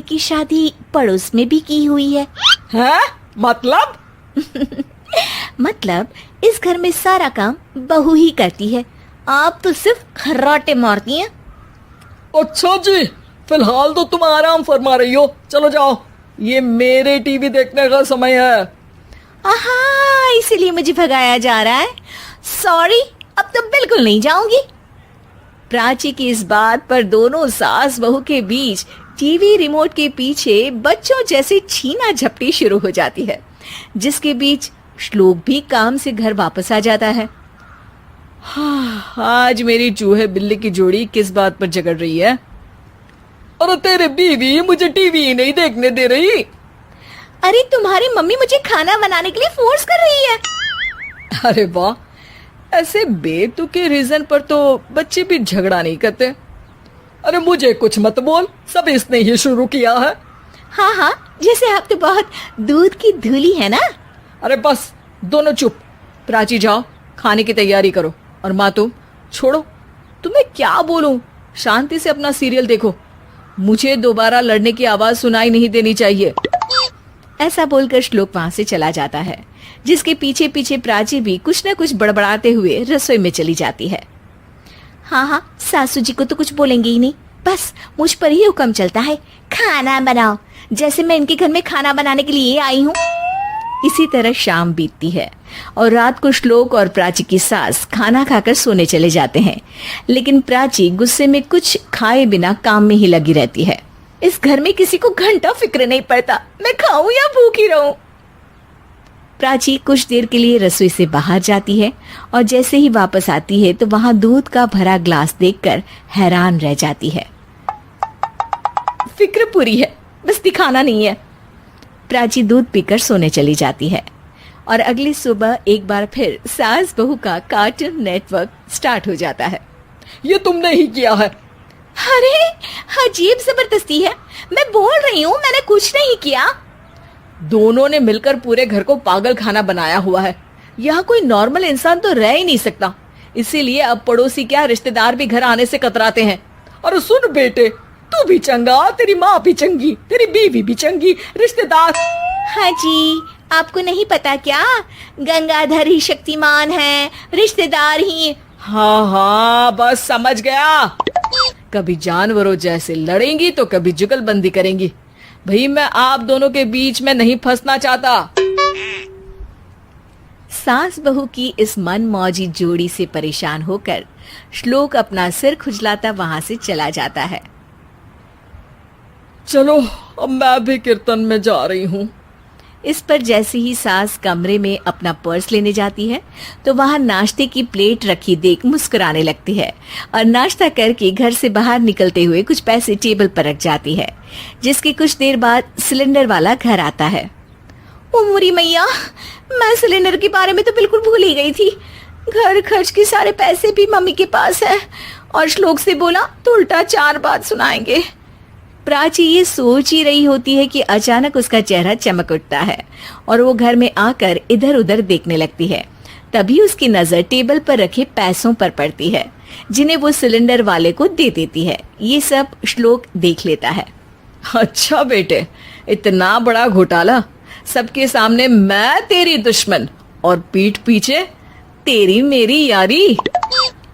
की शादी पड़ोस में भी की हुई है। हैं? मतलब? मतलब इस घर में सारा काम बहू ही करती है, आप तो सिर्फ खर्राटे मारती हैं। अच्छा जी, फिलहाल तो तुम आराम फरमा रही हो, चलो जाओ, ये मेरे टीवी देखने का समय है। आहा, इसीलिए मुझे भगाया जा रहा है। सॉरी, अब तो बिल्कुल नहीं जाऊंगी। प्राची की इस बात पर दोनों सास बहू के बीच टीवी रिमोट के पीछे बच्चों जैसे छीना झपटी शुरू हो जाती है, जिसके बीच श्लोक भी काम से घर वापस आ जाता है। आज मेरी चूहे बिल्ली की जोड़ी किस बात पर झगड़ रही है? अरे तेरे बीवी मुझे टीवी नहीं देखने दे रही। अरे तुम्हारी मम्मी मुझे खाना बनाने के लिए फोर्स कर रही है। अरे वाह, ऐसे बेतुके रीजन पर तो बच्चे भी झगड़ा नहीं करते। अरे मुझे कुछ मत बोल, सब इसने ही शुरू किया है। हाँ हाँ, जैसे आप तो बहुत दूध की धूली है ना। अरे बस, दोनों चुप। प्राची जाओ, खाने की तैयारी करो। और माँ तुम छोड़ो, तुम्हें क्या बोलूं, शांति से अपना सीरियल देखो, मुझे दोबारा लड़ने की आवाज सुनाई नहीं देनी चाहिए। ऐसा बोलकर श्लोक वहां से चला जाता है, जिसके पीछे पीछे प्राची भी कुछ न कुछ बड़बड़ाते हुए रसोई में चली जाती है। हाँ हाँ, सासू जी को तो कुछ बोलेंगे ही नहीं, बस मुझ पर ही हुक्म चलता है, खाना बनाओ, जैसे मैं इनके घर में खाना बनाने के लिए आई हूँ। इसी तरह शाम बीतती है और रात को श्लोक और प्राची की सास खाना खाकर सोने चले जाते हैं, लेकिन प्राची गुस्से में कुछ खाए बिना काम में ही लगी रहती है। इस घर में किसी को घंटा फिक्र नहीं पड़ता, मैं खाऊं या भूखी रहूं। प्राची कुछ देर के लिए रसोई से बाहर जाती है और जैसे ही वापस आती है तो वहां दूध का भरा ग्लास देखकर हैरान रह जाती है। फिक्र पूरी है, बस दिखाना नहीं है। प्राची दूध पीकर सोने चली जाती है और अगली सुबह एक बार फिर सास बहू का कार्टून नेटवर्क स्टार्ट हो जाता है। ये तुमने ही किया है। अरे अजीब जबरदस्ती है, मैं बोल रही हूँ मैंने कुछ नहीं किया। दोनों ने मिलकर पूरे घर को पागल खाना बनाया हुआ है। यहाँ कोई नॉर्मल इंसान तो रह ही नहीं सकता, इसीलिए अब पड़ोसी क्या रिश्तेदार भी घर आने से कतराते हैं। और सुन बेटे, तू भी चंगा, तेरी माँ भी चंगी, तेरी बीवी भी चंगी, रिश्तेदार। हाँ जी, आपको नहीं पता क्या, गंगाधर ही शक्तिमान है, रिश्तेदार ही। हाँ हाँ, बस समझ गया। कभी जानवरों जैसे लड़ेंगी तो कभी जुगलबंदी करेंगी। भाई मैं आप दोनों के बीच में नहीं फंसना चाहता। सास बहू की इस मनमौजी जोड़ी से परेशान होकर श्लोक अपना सिर खुजलाता वहां से चला जाता है। चलो अब मैं भी कीर्तन में जा रही हूँ। इस पर जैसे ही सास कमरे में अपना पर्स लेने जाती है तो वहां नाश्ते की प्लेट रखी देख मुस्कुराने लगती है और नाश्ता करके घर से बाहर निकलते हुए कुछ पैसे टेबल पर रख जाती है, जिसके कुछ देर बाद सिलेंडर वाला घर आता है। ओ मुरी मैया, मैं सिलेंडर के बारे में तो बिल्कुल भूल ही गई थी। घर खर्च के सारे पैसे भी मम्मी के पास है और श्लोक से बोला तो उल्टा 4 बात सुनाएंगे। प्राची ये सोच ही रही होती है कि अचानक उसका चेहरा चमक उठता है और वो घर में आकर इधर उधर देखने लगती है। तभी उसकी नजर टेबल पर रखे पैसों पर पड़ती है, जिन्हें वो सिलेंडर वाले को दे देती है। ये सब श्लोक देख लेता है। अच्छा बेटे, इतना बड़ा घोटाला, सबके सामने मैं तेरी दुश्मन और पीठ पीछे तेरी मेरी यारी।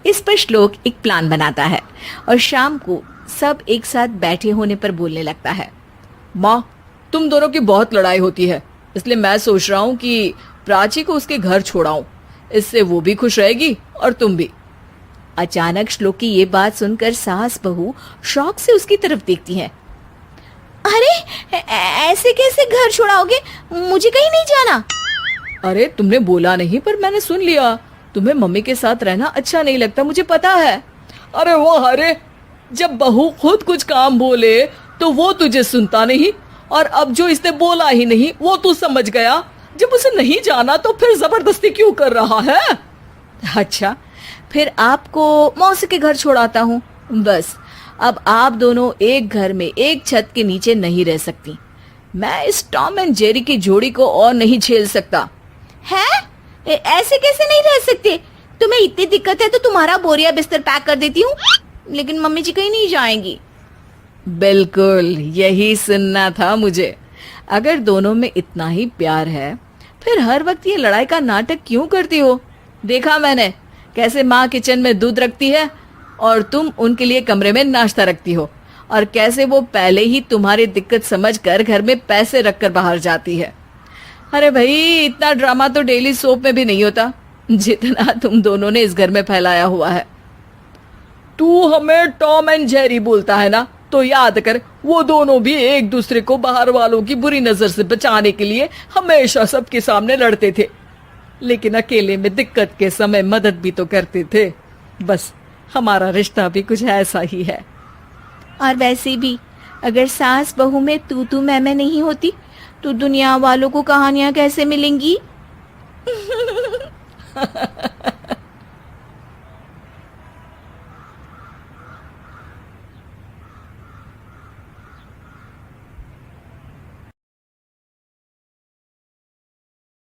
इस पर श्लोक एक प्लान बनाता है और शाम को सब एक साथ बैठे होने पर बोलने लगता है। माँ, तुम दोनों की बहुत लड़ाई होती है, इसलिए मैं सोच रहा हूँ कि प्राची को उसके घर छोड़ाऊं, इससे वो भी खुश रहेगी और तुम भी। अचानक श्लोक की ये बात सुनकर सास बहू शौक से उसकी तरफ देखती हैं। अरे ऐसे कैसे घर छोड़ाओगे, मुझे कहीं नहीं जाना। अरे तुमने बोला नहीं पर मैंने सुन लिया, तुम्हें मम्मी के साथ रहना अच्छा नहीं लगता, मुझे पता है। अरे वो अरे, जब बहू खुद कुछ काम बोले तो वो तुझे सुनता नहीं, और अब जो इसने बोला ही नहीं वो तू समझ गया। जब उसे नहीं जाना तो फिर जबरदस्ती क्यों कर रहा है? अच्छा, फिर आपको मौसी के घर छोड़ाता हूँ। बस अब आप दोनों एक घर में एक छत के नीचे नहीं रह सकती। मैं इस टॉम एंड जेरी की जोड़ी को और नहीं झेल सकता। है? ऐसे कैसे नहीं रह सकते? तुम्हें इतनी दिक्कत है तो तुम्हारा बोरिया बिस्तर पैक कर देती हूँ, लेकिन मम्मी जी कहीं नहीं जाएंगी। बिल्कुल, यही सुनना था मुझे। अगर दोनों में इतना ही प्यार है, फिर हर वक्त ये लड़ाई का नाटक क्यों करती हो? देखा मैंने कैसे माँ किचन में दूध रखती है और तुम उनके लिए कमरे में नाश्ता रखती हो, और कैसे वो पहले ही तुम्हारी दिक्कत समझकर घर में पैसे रखकर बाहर जाती है। अरे भाई, इतना ड्रामा तो डेली सोप में भी नहीं होता जितना तुम दोनों ने इस घर में फैलाया हुआ है। तू हमें टॉम एंड जेरी बोलता है ना, तो याद कर, वो दोनों भी एक दूसरे को बाहर वालों की बुरी नजर से बचाने के लिए हमेशा सबके सामने लड़ते थे, लेकिन अकेले में दिक्कत के समय मदद भी तो करते थे। बस हमारा रिश्ता भी कुछ ऐसा ही है। और वैसे भी अगर सास बहू में तू मैं नहीं होती तो दुनिया वालों को कहानियां कैसे मिलेंगी?